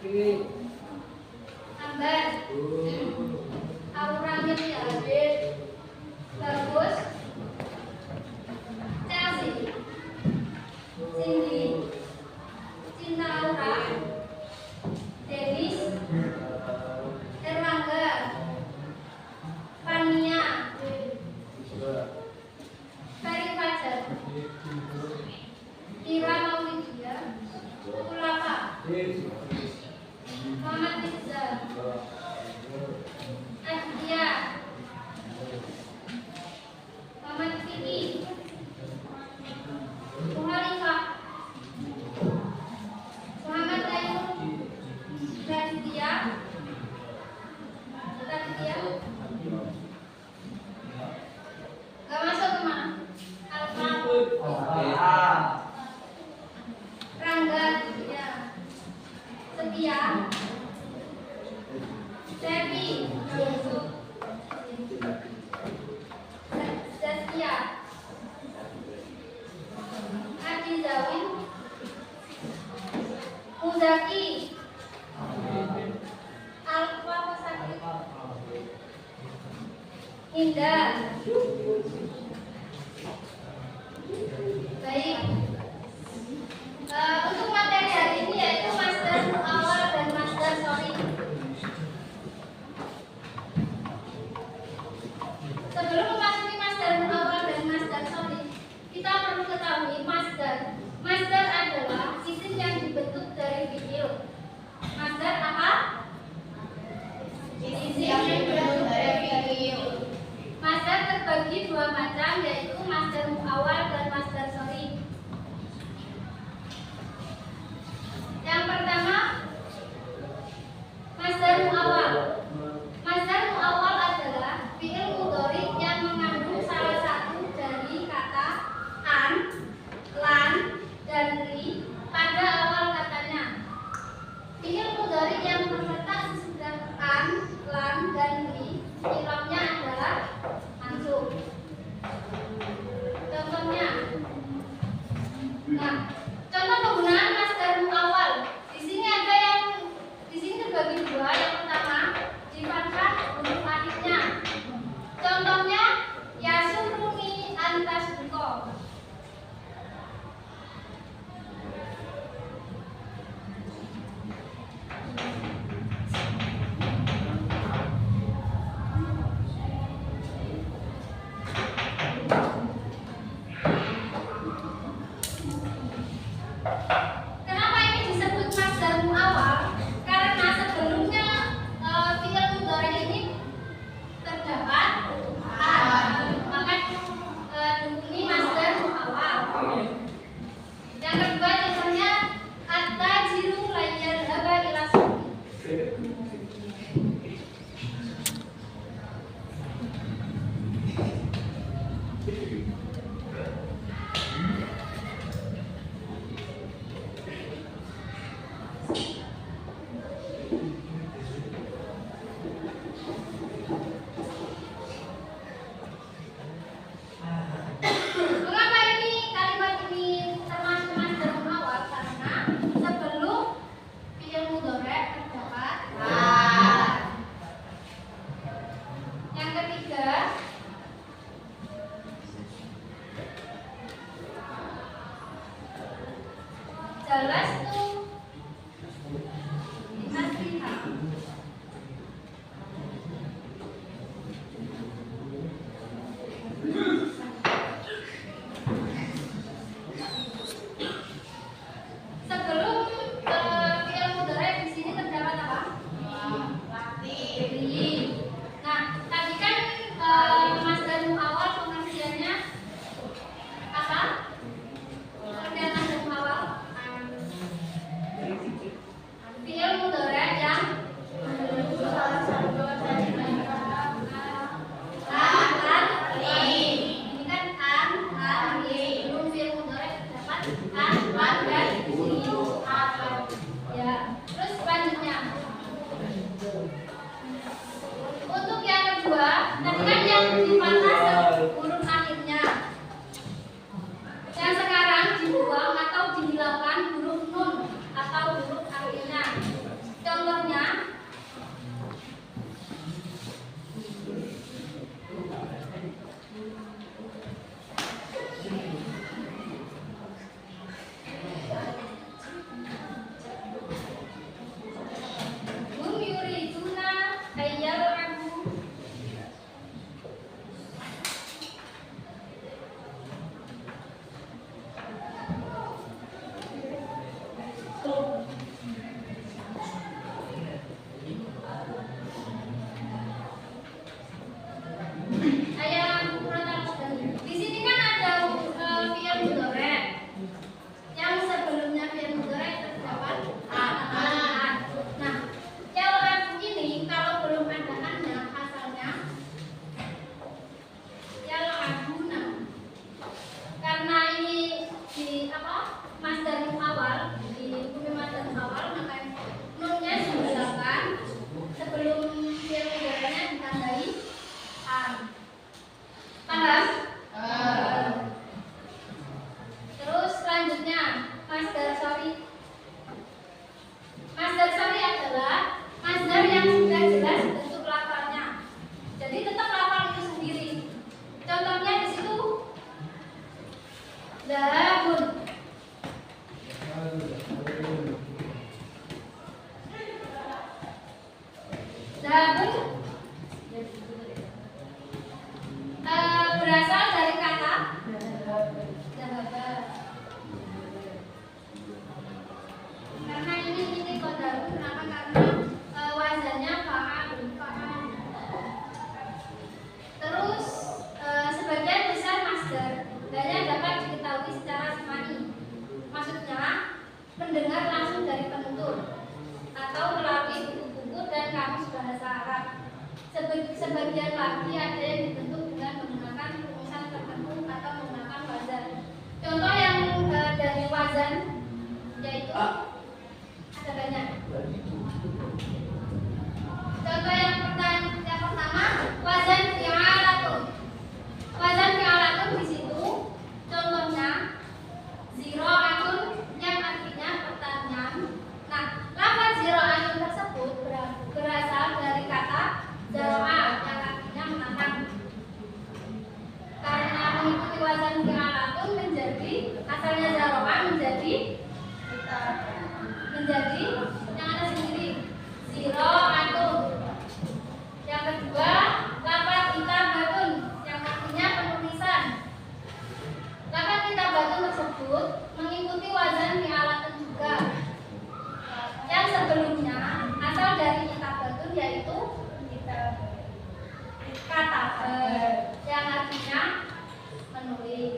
Ambar. Aura Miliarid. Bagus. Chelsea. Cindy. Cinta Aura. Dennis. Erlangga. Fania. Ferry Fajar. Ira Maulidia. Kulapa. Muhammad Rizal. Aditya. Muhammad Fikri. Muhalifah. Muhammad Ainur. Raditya. Gak masuk kemana? Alfa. Rangga. Ya. Setia. Devi. Zaskia. Adi Zawin. Muzaki. Alfa Pasaki. Indah. Baik. Untuk materi hari ini yaitu master awal dan master sorry. Sebelum memasuki master awal dan master sorry, kita perlu ketahui master. Master adalah sistem yang dibentuk dari video. Master apa? Sistem yang dibentuk dari video. Master terbagi dua macam, yaitu master awal dan master sorry. Yang pertama, master awal. Master awal adalah fi'il mudhari yang mengandung salah satu dari kata an, lan, dan ri pada awal katanya. Fi'il mudhari yang terletak sesudah an, lan, dan ri, i'rabnya adalah mansub. Contohnya, contoh penggunaan master awal. Di sini terbagi dua. Yang pertama, di fathah huruf alifnya. Contohnya, yasuruni antasduko. Kenapa ini disebut master awal? Karena sebelumnya fi'il mudhari ini terdapat maka ini master awal. Yang kedua contohnya at-tajiru layyal haba ila suqi. Mengapa ini kalimat ini termasuk master awal? Karena sebelum fi'il mudhari terdapat yang ketiga, jelas tuh dimasriha. Sebelum fi'il mudhari di sini terdapat apa? Ri. Nah, tadi kan master awal pengertiannya apa? Pengertian master awal mendengar langsung dari penutur atau melalui buku-buku dan kamus bahasa Arab. Sebagian lagi ada yang dibentuk dengan menggunakan rumusan tertentu atau menggunakan wazan. Contoh yang dari wazan yaitu ada banyak. Contoh yang pertama wazan fi'alatun. Wazan fi'alatun di situ contohnya zira'atun yang artinya pertanian. Nah, lafaz zira'atun tersebut berasal dari kata zara'a yang artinya menanam. Karena mengikuti wazan fi'alatun menjadi asalnya zara'a menjadi yang ada sendiri zira'atun. Yang kedua lafaz kitabatun yang artinya penulisan. Lafaz kitabatun tersebut mengikuti wazan fi'alatun juga. Yang sebelumnya asal dari kitabatun yaitu kata yang artinya menulis.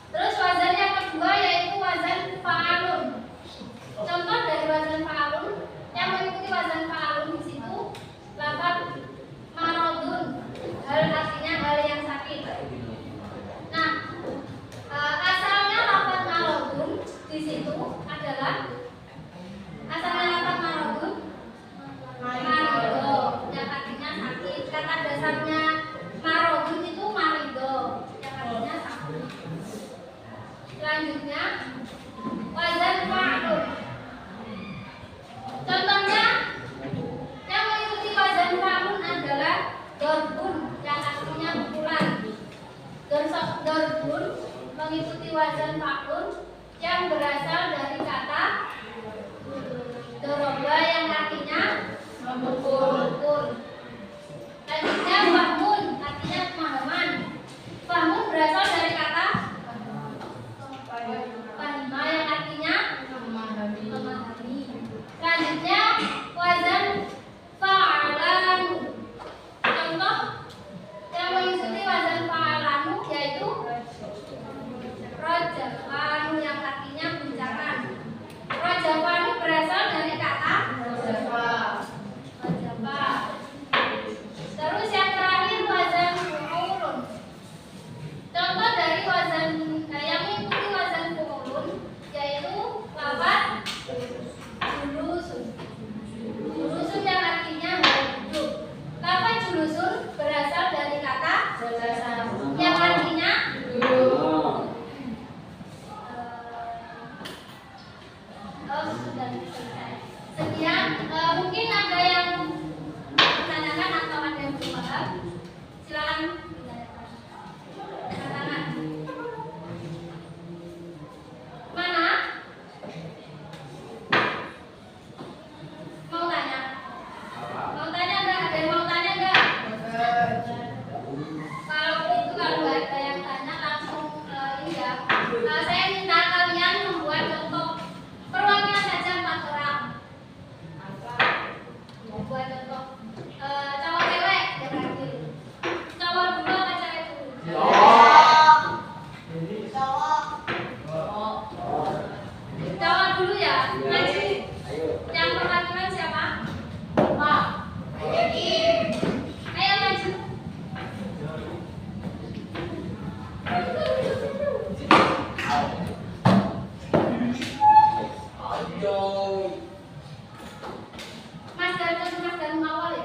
Terus wazan yang kedua yaitu wazan fa'alun. Contoh dari wazan fa'alun yang mengikuti wazan fa'alun di situ lafaz maradun, hal artinya hal yang sakit. Nah, asalnya lafaz maradun di situ adalah marido yang artinya sakit. Kata dasarnya maradun itu marido yang artinya sakit. Selanjutnya wazan fa'alun. Contohnya yang mengikuti wazan fa'alun adalah dorbun yang artinya pukulan. Dorbun mengikuti wazan fa'alun yang berasal dari kata doroba yang artinya memukul. Selanjutnya fahmun artinya pemahaman. Fahmun berasal dari kata fahima yang artinya memahami. Selanjutnya wazan fa'alanu. Contoh yang mengikuti wazan fa'alanu yaitu rojafanu yang artinya guncangan. Rojafanu berasal dari kata rojafa. Terus yang terakhir wazan fu'ulun. Contoh dari wazan yang mengikuti wazan fu'ulun yaitu lafaz julusun. Julusun yang artinya duduk. Lafaz julusun berasal dari kata yang artinya duduk. Sudah selesai. Sekian, mungkin ada yang menanyakan atau ada yang belum paham. Silakan ditanyakan. Tangan. Mana? Mau tanya? Mau tanya enggak? Ada yang mau tanya enggak? Kalau begitu kalau nggak ada yang tanya langsung ini ya. Saya minta kalian membuat contoh perwakilan saja 4 orang. Buat contoh cowok cewek yang adil. Cowok dulu apa cewek dulu? Cowok dulu ya. Maju. Yang perwakilan siapa? Pak. Ayo maju. Mas Darto awal ya.